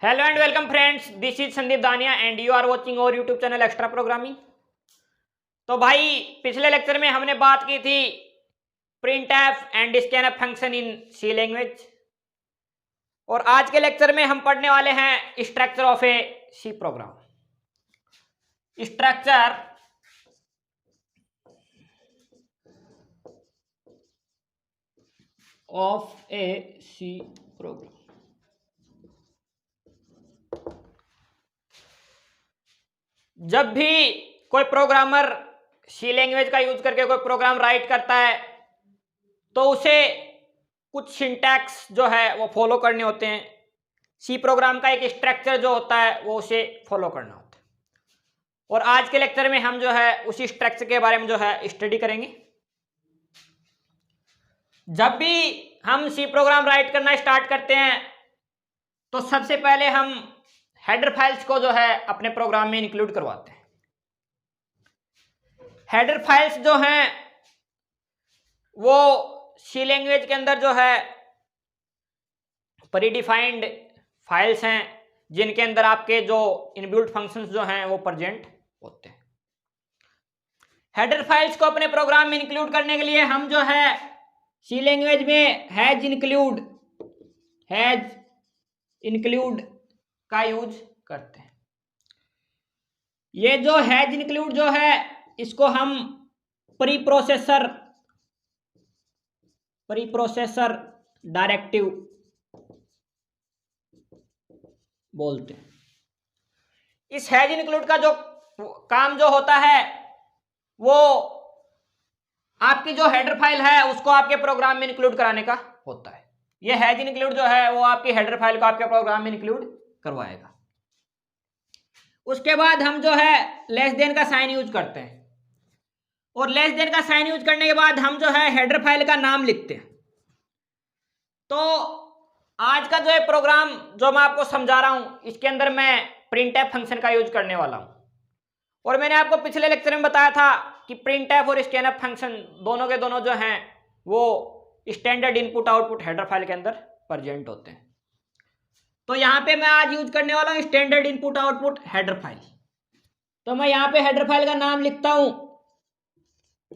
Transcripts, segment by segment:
Hello and welcome friends, this is Sandeep Dania and you are watching our YouTube channel extra programming. तो भाई पिछले lecture में हमने बात की थी printf and scanf function in C language, और आज के लेक्चर में हम पढ़ने वाले हैं structure of a C program. Structure of a C program. जब भी कोई प्रोग्रामर सी लैंग्वेज का यूज करके कोई प्रोग्राम राइट करता है तो उसे कुछ सिंटैक्स जो है वो फॉलो करने होते हैं। सी प्रोग्राम का एक स्ट्रक्चर जो होता है वो उसे फॉलो करना होता है, और आज के लेक्चर में हम जो है उसी स्ट्रक्चर के बारे में जो है स्टडी करेंगे। जब भी हम सी प्रोग्राम राइट करना स्टार्ट करते हैं तो सबसे पहले हम हेडर फाइल्स को जो है अपने प्रोग्राम में इंक्लूड करवाते हैं। हेडर फाइल्स जो हैं वो सी लैंग्वेज के अंदर जो है प्रीडिफाइंड फाइल्स हैं जिनके अंदर आपके जो इनबिल्ट फंक्शंस जो हैं वो प्रेजेंट होते हैं। हेडर फाइल्स को अपने प्रोग्राम में इंक्लूड करने के लिए हम जो है सी लैंग्वेज में हैज इंक्लूड का यूज करते हैं। ये जो हैज इंक्लूड जो है इसको हम प्री प्रोसेसर डायरेक्टिव बोलते हैं। इस हैज इंक्लूड का जो काम जो होता है वो आपकी जो हेडर फाइल है उसको आपके प्रोग्राम में इंक्लूड कराने का होता है। ये हैज इंक्लूड जो है वो आपकी हेडर फाइल को आपके प्रोग्राम में इंक्लूड करवाएगा। उसके बाद हम जो है लेस देन का साइन यूज करते हैं, और लेस देन का साइन यूज करने के बाद हम जो है हेडर फाइल का नाम लिखते हैं। तो आज का जो है प्रोग्राम जो मैं आपको समझा रहा हूं इसके अंदर मैं प्रिंटफ फंक्शन का यूज करने वाला हूं, और मैंने आपको पिछले लेक्चर में बताया था कि प्रिंटफ और स्कैनफ फंक्शन दोनों के दोनों जो हैं वो standard input output header file के अंदर प्रेजेंट होते हैं। तो यहाँ पे मैं आज यूज करने वाला हूँ standard input output header file. तो मैं यहाँ पे हेडर फाइल का नाम लिखता हूँ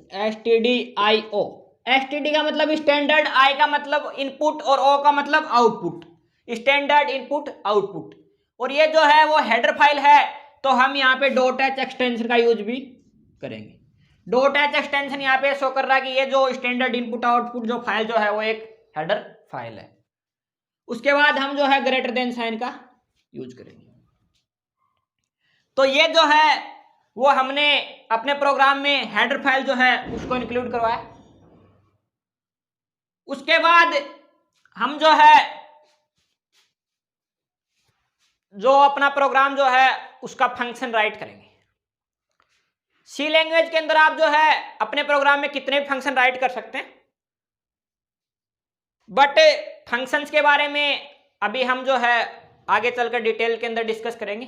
stdio। std का मतलब स्टैंडर्ड, i का मतलब इनपुट और o का मतलब आउटपुट, स्टैंडर्ड इनपुट आउटपुट। और ये जो है वो हेडर फाइल है तो हम यहाँ पे .h एक्सटेंशन का यूज भी करेंगे। .h एक्सटेंशन यहाँ पे शो कर रहा है कि ये जो स्टैंडर्ड इनपुट आउटपुट जो फाइल जो है वो एक हेडर फाइल है। उसके बाद हम जो है ग्रेटर देन साइन का यूज करेंगे। तो ये जो है वो हमने अपने प्रोग्राम में हेडर फाइल जो है उसको इंक्लूड करवाया। उसके बाद हम जो है जो अपना प्रोग्राम जो है उसका फंक्शन राइट करेंगे। सी लैंग्वेज के अंदर आप जो है अपने प्रोग्राम में कितने भी फंक्शन राइट कर सकते हैं, बट फंक्शंस के बारे में अभी हम जो है आगे चलकर डिटेल के अंदर डिस्कस करेंगे।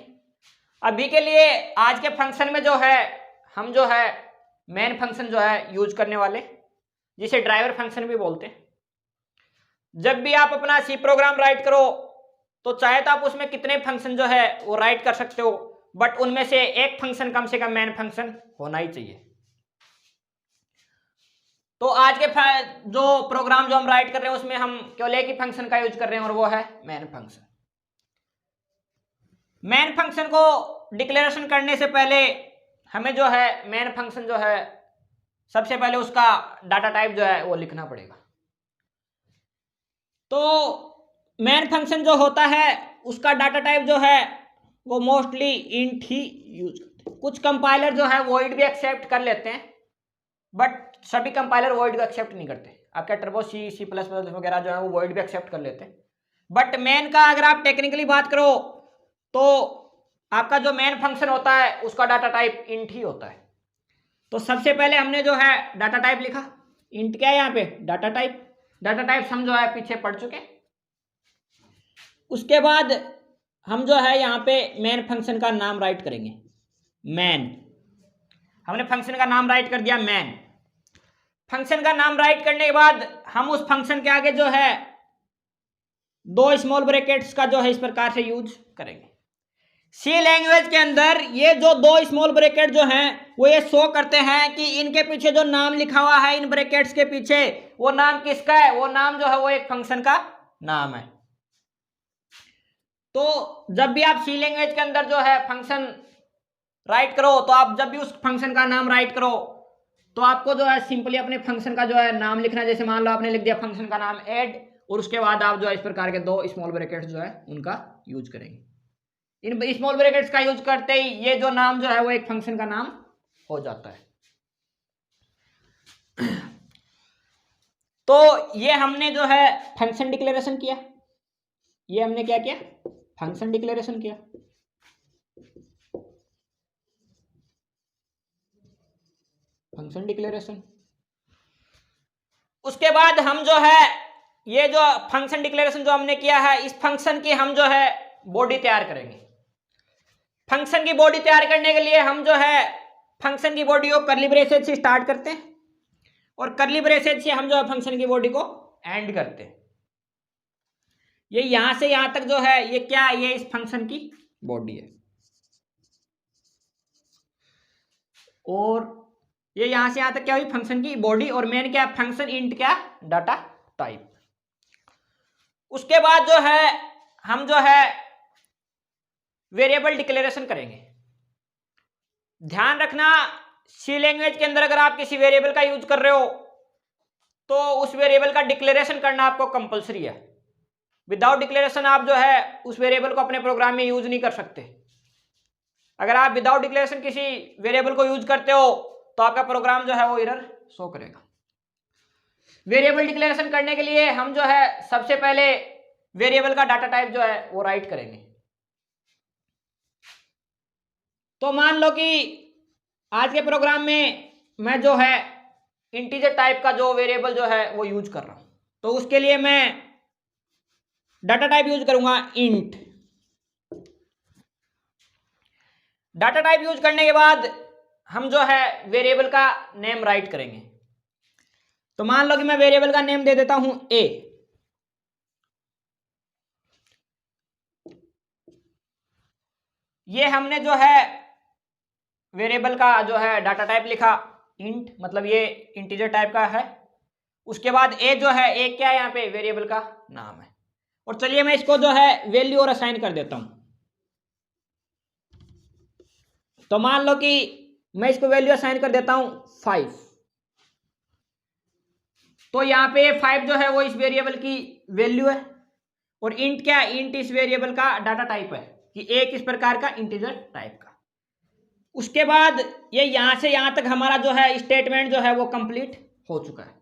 अभी के लिए आज के फंक्शन में जो है हम जो है मेन फंक्शन जो है यूज करने वाले, जिसे ड्राइवर फंक्शन भी बोलते हैं। जब भी आप अपना सी प्रोग्राम राइट करो तो चाहे तो आप उसमें कितने फंक्शन जो है वो राइट कर सकते हो, बट उनमें से एक फंक्शन कम से कम मेन फंक्शन होना ही चाहिए। तो आज के जो प्रोग्राम जो हम राइट कर रहे हैं उसमें हम केवल एक ही फंक्शन का यूज कर रहे हैं और वो है मेन फंक्शन। मेन फंक्शन को डिक्लेरेशन करने से पहले हमें जो है मेन फंक्शन जो है सबसे पहले उसका डाटा टाइप जो है वो लिखना पड़ेगा। तो मेन फंक्शन जो होता है उसका डाटा टाइप जो है वो मोस्टली इंट ही यूज करते हैं। कुछ कंपाइलर जो है वॉइड भी एक्सेप्ट कर लेते हैं, बट सभी कंपाइलर वॉइड को एक्सेप्ट नहीं करते। आपका टर्बो सी प्लस प्लस वगैरह जो है वो वॉइड भी एक्सेप्ट कर लेते हैं, बट मेन का अगर आप टेक्निकली बात करो तो आपका जो मेन फंक्शन होता है उसका डाटा टाइप इंट ही होता है। तो सबसे पहले हमने जो है डाटा टाइप लिखा। इंट क्या है यहाँ पे? डाटा टाइप हम जो है पीछे पढ़ चुके। उसके बाद हम जो है यहाँ पे मेन फंक्शन का नाम राइट करेंगे मैन। हमने फंक्शन का नाम राइट कर दिया मैन। फंक्शन का नाम राइट करने के बाद हम उस फंक्शन के आगे जो है दो स्मॉल ब्रैकेट्स का जो है इस प्रकार से यूज करेंगे। सी लैंग्वेज के अंदर ये जो दो स्मॉल ब्रैकेट जो हैं वो ये शो करते हैं कि इनके पीछे जो नाम लिखा हुआ है इन ब्रैकेट्स के पीछे वो नाम किसका है, वो नाम जो है वो एक फंक्शन का नाम है। तो जब भी आप सी लैंग्वेज के अंदर जो है फंक्शन राइट करो तो आप जब भी उस फंक्शन का नाम राइट करो तो आपको जो है सिंपली अपने फंक्शन का जो है नाम लिखना है। जैसे मान लो आपने लिख दिया फंक्शन का नाम ऐड और उसके बाद आप जो है इस प्रकार के दो स्मॉल ब्रैकेट्स जो है उनका यूज करेंगे। इन स्मॉल ब्रैकेट्स का यूज करते ही ये जो नाम जो है वो एक फंक्शन का नाम हो जाता है। तो ये हमने जो है फंक्शन डिक्लेरेशन किया, ये हमने क्या किया, फंक्शन डिक्लेरेशन किया। Function declaration. उसके बाद हम जो है ये जो फंक्शन डिक्लेरेशन जो हमने किया है इस फंक्शन की हम जो है बॉडी तैयार करेंगे। फंक्शन की बॉडी तैयार करने के लिए हम जो है फंक्शन की बॉडी को कर्ली ब्रेसेस से स्टार्ट करते हैं और कर्ली ब्रेसेस से हम जो है फंक्शन की बॉडी को एंड करते हैं। ये यहां से यहां तक जो है ये क्या है, ये इस फंक्शन की बॉडी है और ये यहां से यहां तक क्या हुई, फंक्शन की बॉडी और मेन क्या है, फंक्शन इंट क्या, डाटा टाइप। उसके बाद जो है हम जो है वेरिएबल डिक्लेरेशन करेंगे। ध्यान रखना सी लैंग्वेज के अंदर अगर आप किसी वेरिएबल का यूज कर रहे हो तो उस वेरिएबल का डिक्लेरेशन करना आपको कंपलसरी है। विदाउट डिक्लेरेशन आप जो है उस वेरिएबल को अपने प्रोग्राम में यूज नहीं कर सकते। अगर आप विदाउट डिक्लेरेशन किसी वेरिएबल को यूज करते हो तो आपका प्रोग्राम जो है वो एरर शो करेगा। वेरिएबल डिक्लेरेशन करने के लिए हम जो है सबसे पहले वेरिएबल का डाटा टाइप जो है वो राइट करेंगे। तो मान लो कि आज के प्रोग्राम में मैं जो है इंटीजर टाइप का जो वेरिएबल जो है वो यूज कर रहा हूं, तो उसके लिए मैं डाटा टाइप यूज करूंगा इंट। डाटा टाइप यूज करने के बाद हम जो है वेरिएबल का नेम राइट करेंगे। तो मान लो कि मैं वेरिएबल का नेम दे देता हूं ए। ये हमने जो है वेरिएबल का जो है डाटा टाइप लिखा इंट, मतलब ये इंटीजर टाइप का है। उसके बाद ए जो है ए क्या है, यहाँ पे वेरिएबल का नाम है। और चलिए मैं इसको जो है वैल्यू और असाइन कर देता हूं। तो मान लो कि मैं इसको वैल्यू असाइन कर देता हूं 5। तो यहाँ पे 5 जो है वो इस वेरिएबल की वैल्यू है और इंट क्या है, इंट इस वेरिएबल का डाटा टाइप है कि एक इस प्रकार का इंटीजर टाइप का। उसके बाद ये यहां से यहां तक हमारा जो है स्टेटमेंट जो है वो कंप्लीट हो चुका है।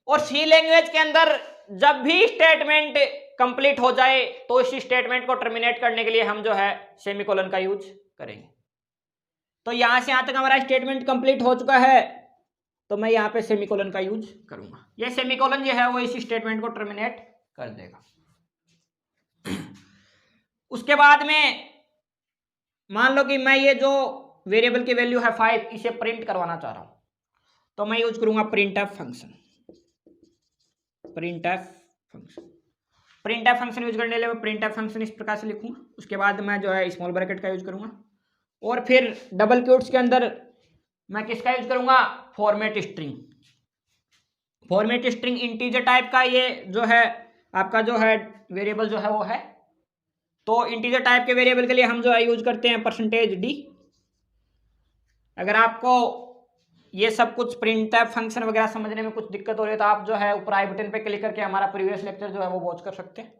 और सी लैंग्वेज के अंदर जब भी स्टेटमेंट कंप्लीट हो जाए तो इस स्टेटमेंट को टर्मिनेट करने के लिए हम जो है सेमीकोलन का यूज करेंगे। तो यहां से यहां तक हमारा स्टेटमेंट कंप्लीट हो चुका है तो मैं यहाँ पे सेमीकोलन का यूज करूंगा। ये सेमीकोलन जो है वो इस स्टेटमेंट को टर्मिनेट कर देगा। उसके बाद में मान लो कि मैं ये जो वेरिएबल की वैल्यू है 5 इसे प्रिंट करवाना चाह रहा हूं, तो मैं यूज करूंगा printf function. Printf function use करने के लिए मैं प्रिंटफ फंक्शन इस प्रकार से लिखूंगा। उसके बाद मैं जो है स्मॉल ब्रैकेट का यूज करूंगा और फिर डबल क्वोट्स के अंदर मैं किसका यूज करूंगा, format string. Format string integer type का ये जो है आपका जो है वेरिएबल जो है वो है। तो इंटीजर टाइप के वेरिएबल के लिए हम जो है यूज करते हैं %d। अगर आपको ये सब कुछ प्रिंटफ फंक्शन वगैरह समझने में कुछ दिक्कत हो रही है तो आप जो है ऊपर आई बटन पे क्लिक करके हमारा प्रीवियस लेक्चर जो है वो वॉच कर सकते हैं।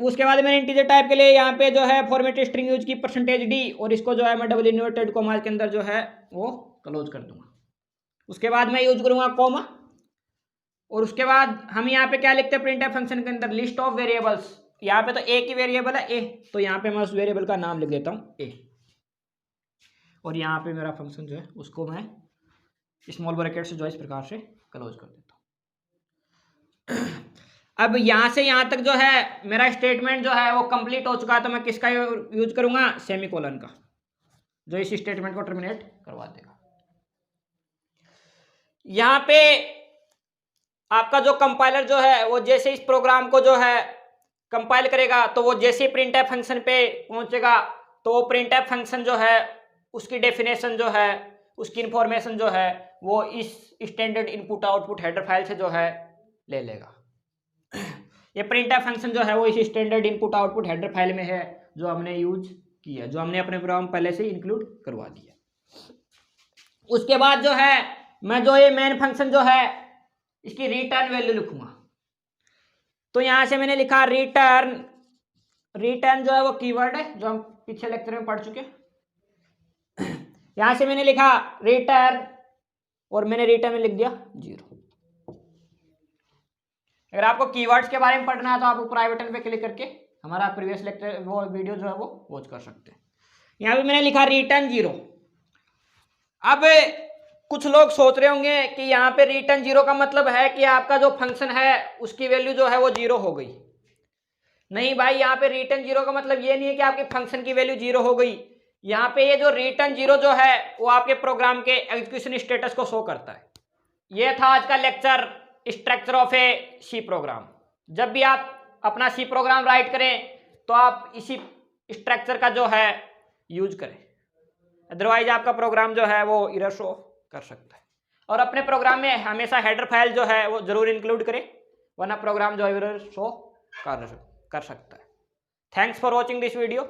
उसके बाद मैंने इंटीजर टाइप के लिए यहाँ पे जो है फॉर्मेट स्ट्रिंग यूज की %d और इसको जो है मैं डबल इन्वर्टेड कॉमा के अंदर जो है वो क्लोज कर दूंगा। उसके बाद मैं यूज करूंगा कॉमा और उसके बाद हम यहाँ पे क्या लिखते हैं प्रिंटफ फंक्शन के अंदर, लिस्ट ऑफ वेरिएबल्स। यहाँ पे तो ए की वेरिएबल है ए, तो यहाँ पे मैं उस वेरिएबल का नाम लिख देता हूँ ए और यहाँ पे मेरा फंक्शन जो है उसको मैं स्मॉल ब्रैकेट से जो है इस प्रकार से क्लोज कर देता हूँ। अब यहाँ से यहाँ तक जो है मेरा स्टेटमेंट जो है वो कंप्लीट हो चुका है, तो मैं किसका यूज करूंगा, सेमीकोलन का, जो इस स्टेटमेंट को टर्मिनेट करवा देगा। यहाँ पे आपका जो कंपाइलर जो है वो जैसे इस प्रोग्राम को जो है कंपाइल करेगा तो वो जैसे प्रिंटफ फंक्शन पे पहुंचेगा तो वो प्रिंटफ फंक्शन जो है उसकी डेफिनेशन जो है उसकी इंफॉर्मेशन जो है वो इस standard input output header file से जो है ले लेगा। ये प्रिंटफ फंक्शन जो है वो इस standard input output header file में है जो हमने यूज किया, जो हमने अपने प्रोग्राम पहले से इंक्लूड करवा दिया। उसके बाद जो है मैं जो ये मेन फंक्शन जो है इसकी रिटर्न वैल्यू लिखूंगा। तो यहां से मैंने लिखा रिटर्न, रिटर्न जो है वो कीवर्ड है जो हम पिछले लेक्चर में पढ़ चुके हैं। यहां से मैंने लिखा रिटर्न और मैंने रिटर्न में लिख दिया 0। अगर आपको कीवर्ड्स के बारे में पढ़ना है तो आप ऊपर आई बटन पे क्लिक करके हमारा प्रीवियस लेक्चर वो वीडियो जो है वो वॉच कर सकते हैं। यहाँ पे मैंने लिखा रिटर्न 0। अब कुछ लोग सोच रहे होंगे कि यहाँ पे रिटर्न 0 का मतलब है कि आपका जो फंक्शन है उसकी वैल्यू जो है वो 0 हो गई। नहीं भाई, यहाँ पे रिटर्न 0 का मतलब ये नहीं है कि आपके फंक्शन की वैल्यू 0 हो गई। यहाँ पे ये जो रिटर्न 0 जो है वो आपके प्रोग्राम के एग्जीक्यूशन स्टेटस को शो करता है। ये था आज का lecture structure of a C program. जब भी आप अपना सी प्रोग्राम राइट करें तो आप इसी स्ट्रक्चर का जो है यूज करें, अदरवाइज आपका प्रोग्राम जो है वो एरर शो कर सकता है। और अपने प्रोग्राम में हमेशा हेडर फाइल जो है वो जरूर इंक्लूड करें, वरना प्रोग्राम जो है एरर शो कर सकता है। Thanks for watching this video.